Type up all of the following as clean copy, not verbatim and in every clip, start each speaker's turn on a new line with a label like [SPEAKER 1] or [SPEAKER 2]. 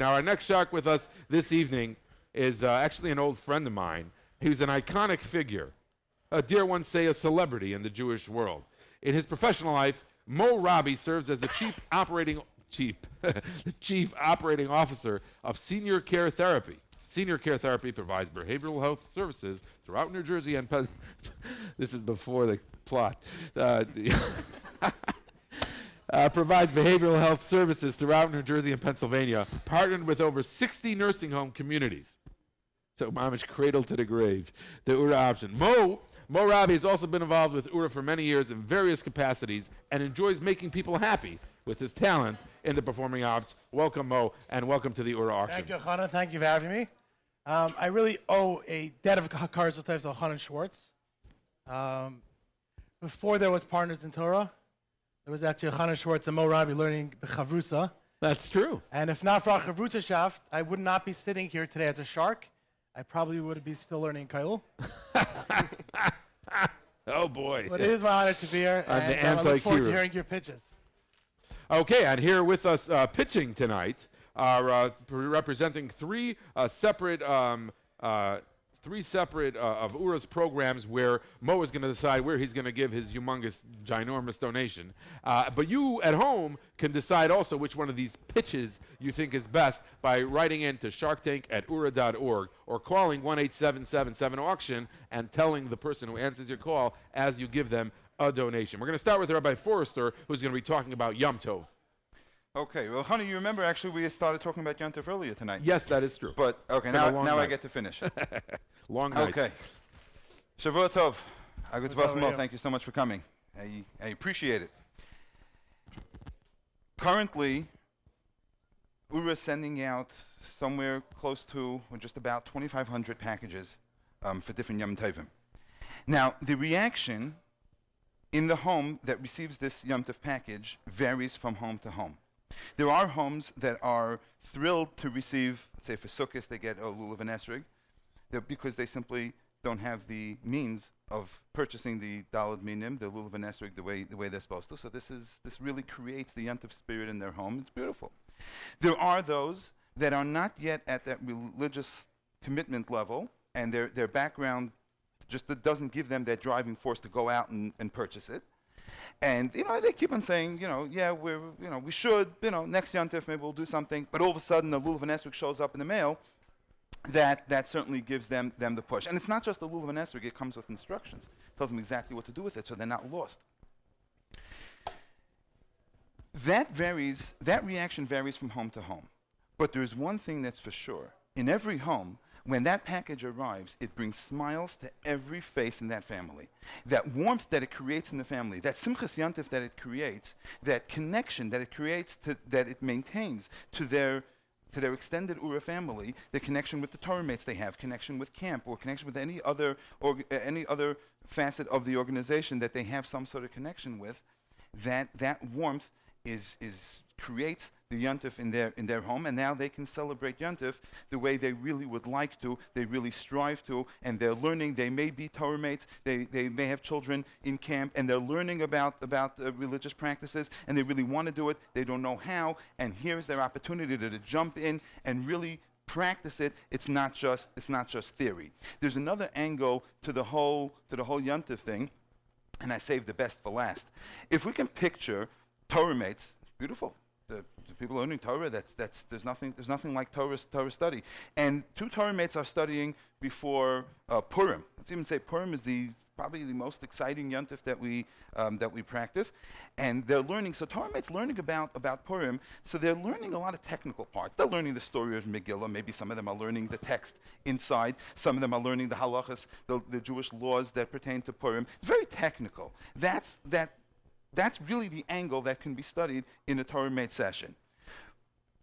[SPEAKER 1] Now, our next shark with us this evening is actually an old friend of mine. He was an iconic figure, dare one say a celebrity in the Jewish world. In his professional life, Rabi serves as the chief operating officer of Senior Care Therapy. Senior Care Therapy provides behavioral health services throughout New Jersey and this is before the plot. Provides behavioral health services throughout New Jersey and Pennsylvania, partnered with over 60 nursing home communities. So, mamish cradle to the grave, the Oorah option. Rabi has also been involved with Oorah for many years in various capacities and enjoys making people happy with his talent in the performing arts. Welcome, Mo, and welcome to the Oorah auction.
[SPEAKER 2] Thank you, Chana. Thank you for having me. I really owe a debt of cards to Chana Schwartz. Before there was Partners in Torah, there was actually Chana Schwartz and Rabi learning B'chavrusa.
[SPEAKER 1] That's true.
[SPEAKER 2] And if not for our Chavrusashaft, I would not be sitting here today as a shark. I probably would be still learning Kail.
[SPEAKER 1] Oh, boy.
[SPEAKER 2] But it is my honor to be here, and I look forward to hearing your pitches.
[SPEAKER 1] Okay, and here with us pitching tonight are representing three separate of Oorah's programs where Mo is going to decide where he's going to give his humongous, ginormous donation. But you at home can decide also which one of these pitches you think is best by writing in to sharktank@oorah.org or calling 1-877-7-AUCTION and telling the person who answers your call as you give them a donation. We're going to start with Rabbi Forrester, who's going to be talking about Yom Tov.
[SPEAKER 3] Okay, well, honey, you remember actually we started talking about Yom Tov earlier tonight.
[SPEAKER 1] Yes, that is true.
[SPEAKER 3] But, okay, now I get to finish.
[SPEAKER 1] Long night.
[SPEAKER 3] Okay. Shavua Tov. Thank you so much for coming. I appreciate it. Currently, Oorah is sending out somewhere close to, or just about 2,500 packages for different Yom Tovim. Now, the reaction in the home that receives this Yom Tov package varies from home to home. There are homes that are thrilled to receive, let's say for Sukkot, they get a lulav and esrog, because they simply don't have the means of purchasing the dalad minim, the lulav and esrog, the way they're supposed to. So this really creates the Yom Tov spirit in their home. It's beautiful. There are those that are not yet at that religious commitment level, and their background just doesn't give them that driving force to go out and purchase it. And, they keep on saying, we should, next Yom Tov maybe we'll do something. But all of a sudden, the lulav and esrog shows up in the mail. That certainly gives them the push. And it's not just the lulav and esrog, it comes with instructions. It tells them exactly what to do with it so they're not lost. That reaction varies from home to home. But there's one thing that's for sure. In every home, when that package arrives, it brings smiles to every face in that family. That warmth that it creates in the family, that simchas yantif that it creates, that connection that it creates, that it maintains to their extended Oorah family, the connection with the Torah mates they have, connection with camp, or connection with any other facet of the organization that they have some sort of connection with, that warmth creates the Yontif in their home, and now they can celebrate Yontif the way they really would like to, they really strive to, and they're learning. They may be Torah mates, they may have children in camp, and they're learning about religious practices, and they really want to do it. They don't know how, and here's their opportunity to jump in and really practice it. It's not just theory. There's another angle to the whole Yontif thing, and I saved the best for last. If we can picture Torah mates, beautiful. The people learning Torah, there's nothing like Torah study. And two Torah mates are studying before Purim. Let's even say Purim is probably the most exciting yontif that we practice, and they're learning. So Torah mates learning about Purim. So they're learning a lot of technical parts. They're learning the story of Megillah. Maybe some of them are learning the text inside. Some of them are learning the halachas, the Jewish laws that pertain to Purim. It's very technical. That's really the angle that can be studied in a Torah mate session.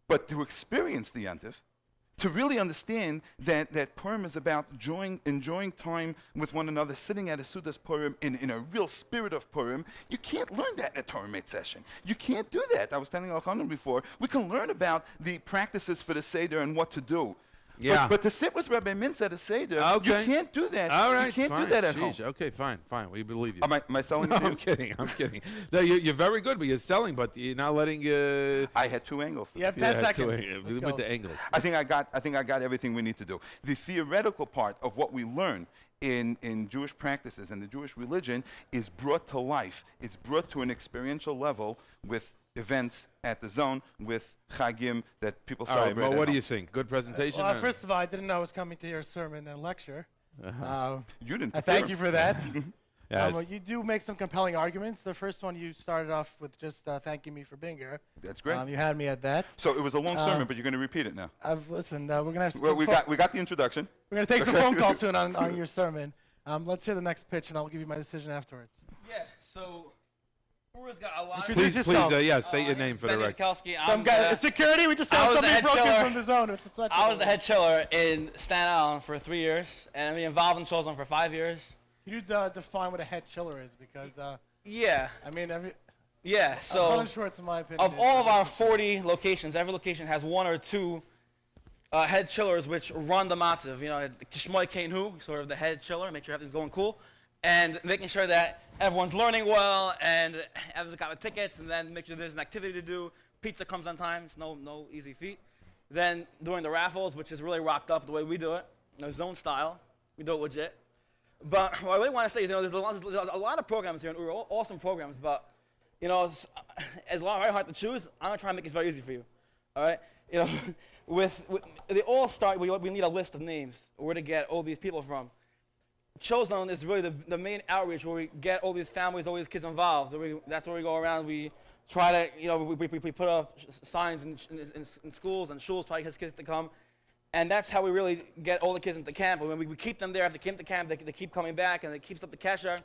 [SPEAKER 3] But to experience the Yontif, to really understand that Purim is about enjoying time with one another, sitting at a Sudas Purim in a real spirit of Purim, you can't learn that in a Torah mate session. You can't do that. I was telling Al-Khanan before, we can learn about the practices for the Seder and what to do.
[SPEAKER 1] Yeah.
[SPEAKER 3] But to sit with Rabbi Mintz at a Seder,
[SPEAKER 1] Okay.
[SPEAKER 3] you can't do that.
[SPEAKER 1] All right,
[SPEAKER 3] You can't
[SPEAKER 1] fine.
[SPEAKER 3] do that at
[SPEAKER 1] Sheesh.
[SPEAKER 3] home.
[SPEAKER 1] Okay, fine. We believe you.
[SPEAKER 3] Am I selling
[SPEAKER 1] No,
[SPEAKER 3] it to
[SPEAKER 1] I'm
[SPEAKER 3] you?
[SPEAKER 1] kidding. I'm kidding. No, you're very good, but you're selling, but you're not letting.
[SPEAKER 3] I had 2 angles.
[SPEAKER 2] You have 10
[SPEAKER 1] yeah,
[SPEAKER 2] seconds.
[SPEAKER 1] with
[SPEAKER 2] Let's go.
[SPEAKER 1] the angles.
[SPEAKER 3] I think I got everything we need to do. The theoretical part of what we learn in Jewish practices and the Jewish religion is brought to life. It's brought to an experiential level with events at the zone, with chagim that people
[SPEAKER 1] All right,
[SPEAKER 3] celebrate.
[SPEAKER 1] Mo,
[SPEAKER 3] at
[SPEAKER 1] what do
[SPEAKER 3] home.
[SPEAKER 1] you think? Good presentation?
[SPEAKER 2] Well,
[SPEAKER 1] or-
[SPEAKER 2] first of all, I didn't know I was coming to your sermon and lecture.
[SPEAKER 3] You didn't.
[SPEAKER 2] I thank
[SPEAKER 3] prepare.
[SPEAKER 2] you for that.
[SPEAKER 1] Yes.
[SPEAKER 2] You do make some compelling arguments. The first one, you started off with just thanking me for being here.
[SPEAKER 3] That's great.
[SPEAKER 2] You had me at that.
[SPEAKER 3] So it was a long sermon, but you're going to repeat it now.
[SPEAKER 2] I've listened. We're gonna have
[SPEAKER 3] Well, we got the introduction.
[SPEAKER 2] we're gonna take some phone calls soon on your sermon. Let's hear the next pitch, and I'll give you my decision afterwards.
[SPEAKER 4] Yeah, so Oorah's got a lot
[SPEAKER 2] Introduce
[SPEAKER 1] Please,
[SPEAKER 2] yourself.
[SPEAKER 1] yeah, state your name for the record.
[SPEAKER 4] Mikowski.
[SPEAKER 2] Some guy, security. We just
[SPEAKER 4] I
[SPEAKER 2] saw
[SPEAKER 4] was the
[SPEAKER 2] somebody
[SPEAKER 4] head
[SPEAKER 2] broke in
[SPEAKER 4] chiller.
[SPEAKER 2] from the zone. It's a sweat
[SPEAKER 4] I was the
[SPEAKER 2] shop.
[SPEAKER 4] head chiller in Staten Island for 3 years, and I've been involved in Chosen for 5 years.
[SPEAKER 2] Can you define what a head chiller is? Because
[SPEAKER 4] Yeah,
[SPEAKER 2] I mean,
[SPEAKER 4] yeah. So
[SPEAKER 2] Colin Schwartz, in my opinion,
[SPEAKER 4] of
[SPEAKER 2] is
[SPEAKER 4] all of
[SPEAKER 2] the
[SPEAKER 4] our
[SPEAKER 2] best.
[SPEAKER 4] 40 locations, every location has 1 or 2 head chillers which run the matzav. You know, Kishmoy Kain Hu, sort of the head chiller, make sure everything's going cool, and making sure that everyone's learning well and everyone's got the tickets, and then make sure there's an activity to do. Pizza comes on time. It's no easy feat. Then doing the raffles, which is really rocked up the way we do it, zone style. We do it legit. But what I really want to say is, you know, there's a lot of programs here in Oorah, awesome programs, but, you know, it's very hard to choose. I'm going to try and make it very easy for you, all right? You know, they all start, we need a list of names, where to get all these people from. Chosen is really the main outreach where we get all these families, all these kids involved. That's where we go around, we try to, you know, we put up signs in schools and shuls, try to get kids to come. And that's how we really get all the kids into camp. And when we keep them there, if they came to camp, they keep coming back, and it keeps up the kesher.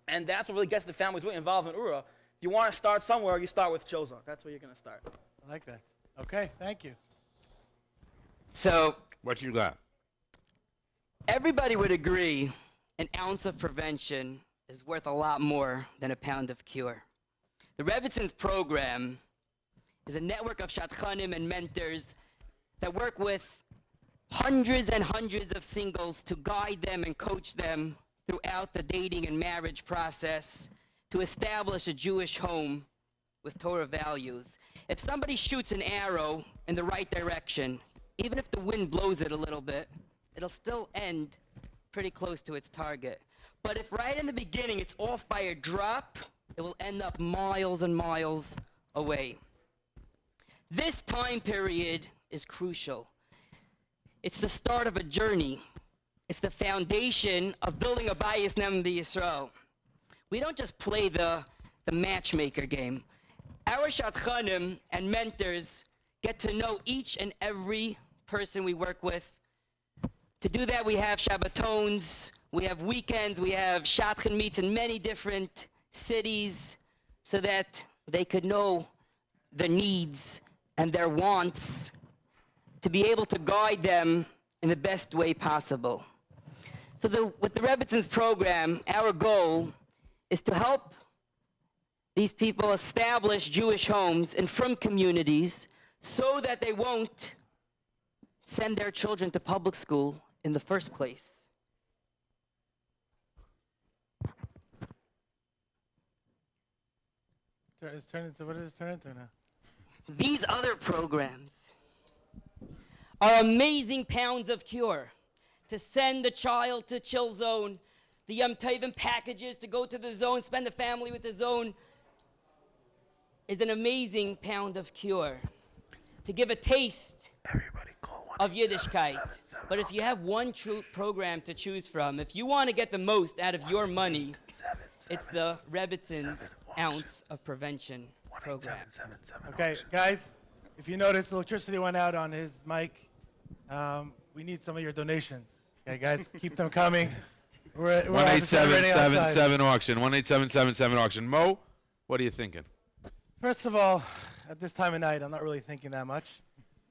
[SPEAKER 4] And that's what really gets the families really involved in Oorah. If you want to start somewhere, you start with Chosen. That's where you're going to start.
[SPEAKER 2] I like that. Okay, thank you.
[SPEAKER 5] So
[SPEAKER 1] What you got?
[SPEAKER 5] everybody would agree an ounce of prevention is worth a lot more than a pound of cure. The Rebbitzins program is a network of shadchanim and mentors that work with hundreds and hundreds of singles to guide them and coach them throughout the dating and marriage process to establish a Jewish home with Torah values. If somebody shoots an arrow in the right direction, even if the wind blows it a little bit, it'll still end pretty close to its target. But if right in the beginning it's off by a drop, it will end up miles and miles away. This time period is crucial. It's the start of a journey. It's the foundation of building a Bayis Nem B'Yisrael. We don't just play the matchmaker game. Our shadchanim and mentors get to know each and every person we work with. To do that, we have Shabbatons, we have weekends, we have shadchan meets in many different cities so that they could know their needs and their wants to be able to guide them in the best way possible. So with the Rebbitzins program, our goal is to help these people establish Jewish homes and from communities so that they won't send their children to public school in the first place.
[SPEAKER 2] What does it turn into now?
[SPEAKER 5] These other programs are amazing pounds of cure. To send the child to chill zone, the Yom Tovim packages to go to the zone, spend the family with the zone, is an amazing pound of cure. To give a taste of Yiddishkeit. But if you have one true program to choose from, if you want to get the most out of your money, it's the Rebbitzins Ounce of Prevention program.
[SPEAKER 2] Okay, guys, if you notice, electricity went out on his mic. We need some of your donations. Okay, guys, keep them coming. We're
[SPEAKER 1] 18777 auction. 18777 auction. Mo, what are you thinking?
[SPEAKER 2] First of all, at this time of night, I'm not really thinking that much.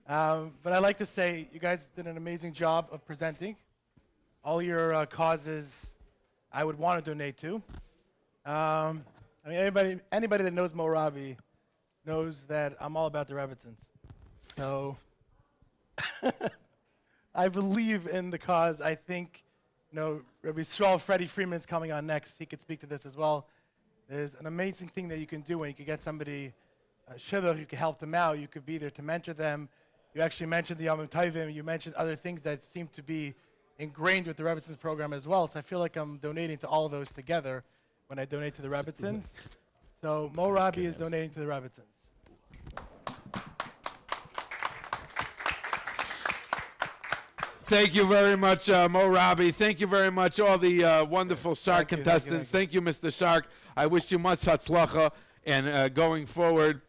[SPEAKER 2] But I'd like to say you guys did an amazing job of presenting. All your causes I would want to donate to. I mean, anybody that knows Mo Rabi knows that I'm all about the Rebbitzins. So I believe in the cause. I think, Rabbi Yisrael, Freddie Freeman's coming on next. He could speak to this as well. There's an amazing thing that you can do when you can get somebody, shidduch, you can help them out. You could be there to mentor them. You actually mentioned the Yom Tovim. You mentioned other things that seem to be ingrained with the Rebbitzins program as well. So I feel like I'm donating to all of those together when I donate to the Rebbitzins. So Mo Rabi is donating to the Rebbitzins.
[SPEAKER 1] Thank you very much, Mo Rabi. Thank you very much, all the wonderful Shark
[SPEAKER 2] Thank you,
[SPEAKER 1] contestants. Thank you, Mr. Shark. I wish you much hatzlacha and going forward.